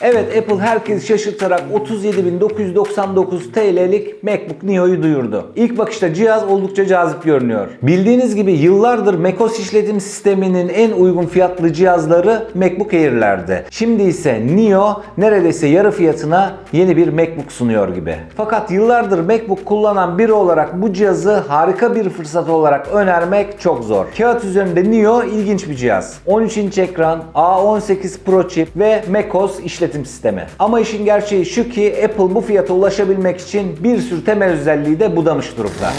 Evet, Apple herkesi şaşırtarak 37.999 TL'lik MacBook Neo'yu duyurdu. İlk bakışta cihaz oldukça cazip görünüyor. Bildiğiniz gibi yıllardır macOS işletim sisteminin en uygun fiyatlı cihazları MacBook Air'lerdi. Şimdi ise Neo neredeyse yarı fiyatına yeni bir MacBook sunuyor gibi. Fakat yıllardır MacBook kullanan biri olarak bu cihazı harika bir fırsat olarak önermek çok zor. Kağıt üzerinde Neo ilginç bir cihaz. 13 inç ekran, A18 Pro chip ve macOS işletim sistemi. Ama işin gerçeği şu ki Apple bu fiyata ulaşabilmek için bir sürü temel özelliği de budamış durumda.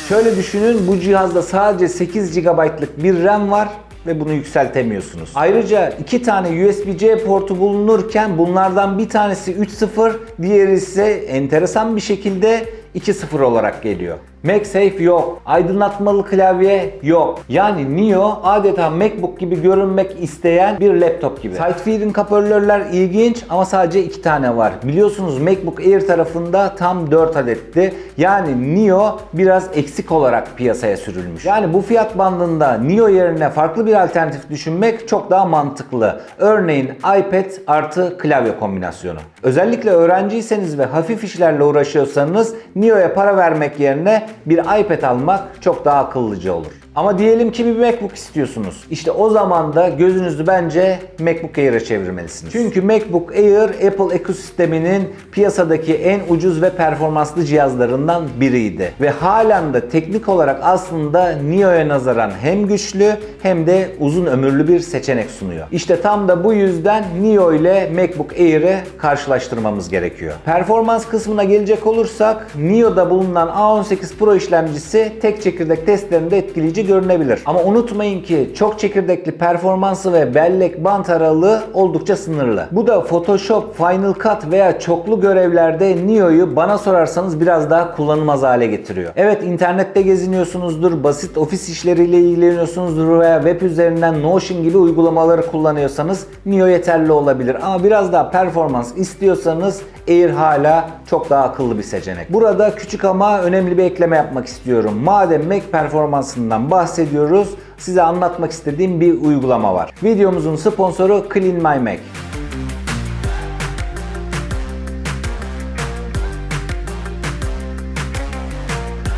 Şöyle düşünün, bu cihazda sadece 8 GB'lık bir RAM var ve bunu yükseltemiyorsunuz. Ayrıca 2 tane USB-C portu bulunurken bunlardan bir tanesi 3.0, diğeri ise enteresan bir şekilde 2.0 olarak geliyor. MagSafe yok. Aydınlatmalı klavye yok. Yani Neo adeta MacBook gibi görünmek isteyen bir laptop gibi. Side-feeding hoparlörler ilginç ama sadece 2 tane var. Biliyorsunuz MacBook Air tarafında tam 4 adetti. Yani Neo biraz eksik olarak piyasaya sürülmüş. Yani bu fiyat bandında Neo yerine farklı bir alternatif düşünmek çok daha mantıklı. Örneğin iPad artı klavye kombinasyonu. Özellikle öğrenciyseniz ve hafif işlerle uğraşıyorsanız Neo'ya para vermek yerine bir iPad almak çok daha akıllıca olur. Ama diyelim ki bir MacBook istiyorsunuz. İşte o zaman da gözünüzü bence MacBook Air'e çevirmelisiniz. Çünkü MacBook Air Apple ekosisteminin piyasadaki en ucuz ve performanslı cihazlarından biriydi. Ve halen de teknik olarak aslında Neo'ya nazaran hem güçlü hem de uzun ömürlü bir seçenek sunuyor. İşte tam da bu yüzden Neo ile MacBook Air'e karşılaştırmamız gerekiyor. Performans kısmına gelecek olursak Neo'da bulunan A18 Pro işlemcisi tek çekirdek testlerinde etkileyici görünebilir. Ama unutmayın ki çok çekirdekli performansı ve bellek bant aralığı oldukça sınırlı. Bu da Photoshop, Final Cut veya çoklu görevlerde Neo'yu bana sorarsanız biraz daha kullanılmaz hale getiriyor. Evet, internette geziniyorsunuzdur, basit ofis işleriyle ilgileniyorsunuzdur veya web üzerinden Notion gibi uygulamaları kullanıyorsanız Neo yeterli olabilir. Ama biraz daha performans istiyorsanız Air hala çok daha akıllı bir seçenek. Burada küçük ama önemli bir ekleme yapmak istiyorum. Madem Mac performansından bahsediyoruz, size anlatmak istediğim bir uygulama var. Videomuzun sponsoru Clean My Mac.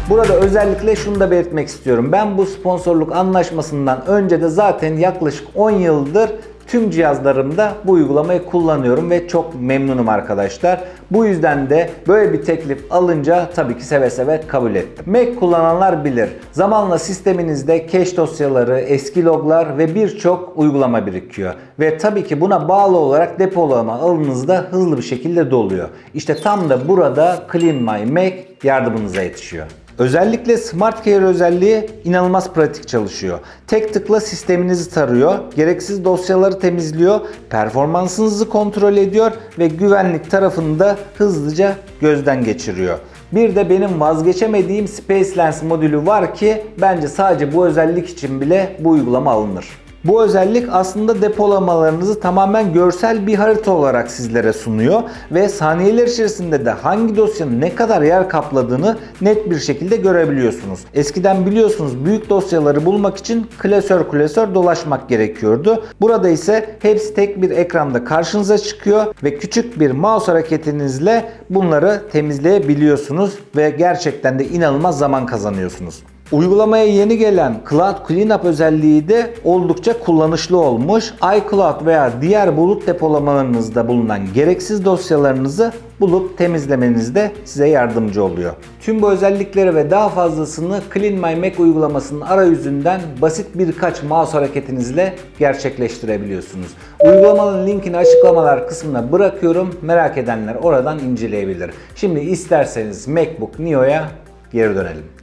Burada özellikle şunu da belirtmek istiyorum. Ben bu sponsorluk anlaşmasından önce de zaten yaklaşık 10 yıldır tüm cihazlarımda bu uygulamayı kullanıyorum ve çok memnunum arkadaşlar. Bu yüzden de böyle bir teklif alınca tabii ki seve seve kabul ettim. Mac kullananlar bilir. Zamanla sisteminizde cache dosyaları, eski loglar ve birçok uygulama birikiyor. Ve tabii ki buna bağlı olarak depolama alanınız da hızlı bir şekilde doluyor. İşte tam da burada Clean My Mac yardımınıza yetişiyor. Özellikle Smart Care özelliği inanılmaz pratik çalışıyor. Tek tıkla sisteminizi tarıyor, gereksiz dosyaları temizliyor, performansınızı kontrol ediyor ve güvenlik tarafını da hızlıca gözden geçiriyor. Bir de benim vazgeçemediğim Space Lens modülü var ki bence sadece bu özellik için bile bu uygulama alınır. Bu özellik aslında depolamalarınızı tamamen görsel bir harita olarak sizlere sunuyor ve saniyeler içerisinde de hangi dosyanın ne kadar yer kapladığını net bir şekilde görebiliyorsunuz. Eskiden biliyorsunuz büyük dosyaları bulmak için klasör dolaşmak gerekiyordu. Burada ise hepsi tek bir ekranda karşınıza çıkıyor ve küçük bir mouse hareketinizle bunları temizleyebiliyorsunuz ve gerçekten de inanılmaz zaman kazanıyorsunuz. Uygulamaya yeni gelen Cloud Cleanup özelliği de oldukça kullanışlı olmuş. iCloud veya diğer bulut depolamalarınızda bulunan gereksiz dosyalarınızı bulup temizlemenizde size yardımcı oluyor. Tüm bu özellikleri ve daha fazlasını Clean My Mac uygulamasının arayüzünden basit birkaç mouse hareketinizle gerçekleştirebiliyorsunuz. Uygulamanın linkini açıklamalar kısmına bırakıyorum. Merak edenler oradan inceleyebilir. Şimdi isterseniz MacBook Neo'ya geri dönelim.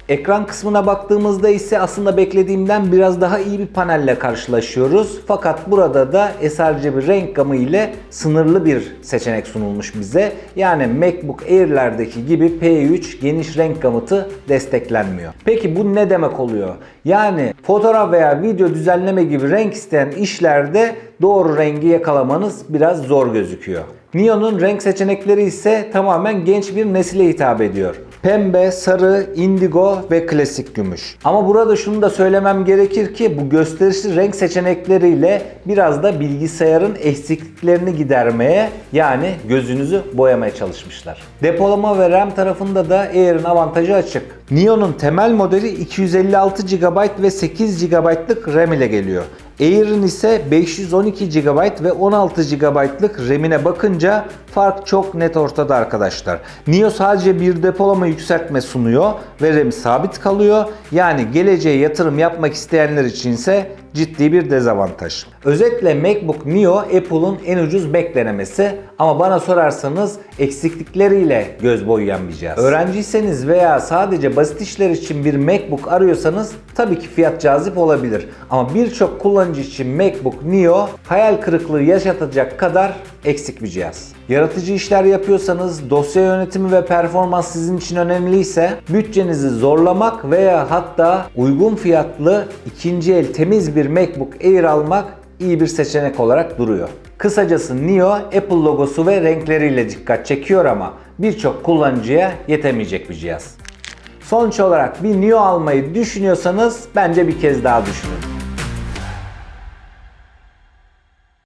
Ekran kısmına baktığımızda ise aslında beklediğimden biraz daha iyi bir panelle karşılaşıyoruz. Fakat burada da sRGB renk gamı ile sınırlı bir seçenek sunulmuş bize. Yani MacBook Air'lerdeki gibi P3 geniş renk gamıtı desteklenmiyor. Peki bu ne demek oluyor? Yani fotoğraf veya video düzenleme gibi renk isteyen işlerde doğru rengi yakalamanız biraz zor gözüküyor. Neo'nun renk seçenekleri ise tamamen genç bir nesile hitap ediyor. Pembe, sarı, indigo ve klasik gümüş. Ama burada şunu da söylemem gerekir ki bu gösterişli renk seçenekleriyle biraz da bilgisayarın eksikliklerini gidermeye, yani gözünüzü boyamaya çalışmışlar. Depolama ve RAM tarafında da Air'in avantajı açık. Neo'nun temel modeli 256 GB ve 8 GB'lık RAM ile geliyor. Air'in ise 512 GB ve 16 GB'lık RAM'ine bakınca fark çok net ortada arkadaşlar. Neo sadece bir depolama yükseltme sunuyor ve RAM sabit kalıyor. Yani geleceğe yatırım yapmak isteyenler içinse ciddi bir dezavantaj. Özetle MacBook Neo Apple'un en ucuz Mac denemesi ama bana sorarsanız eksiklikleriyle göz boyayan bir cihaz. Öğrenciyseniz veya sadece basit işler için bir MacBook arıyorsanız tabii ki fiyat cazip olabilir. Ama birçok kullanıcı için MacBook Neo hayal kırıklığı yaşatacak kadar eksik bir cihaz. Yaratıcı işler yapıyorsanız, dosya yönetimi ve performans sizin için önemliyse, bütçenizi zorlamak veya hatta uygun fiyatlı ikinci el temiz bir MacBook Air almak iyi bir seçenek olarak duruyor. Kısacası Neo Apple logosu ve renkleriyle dikkat çekiyor ama birçok kullanıcıya yetemeyecek bir cihaz. Sonuç olarak bir Neo almayı düşünüyorsanız bence bir kez daha düşünün.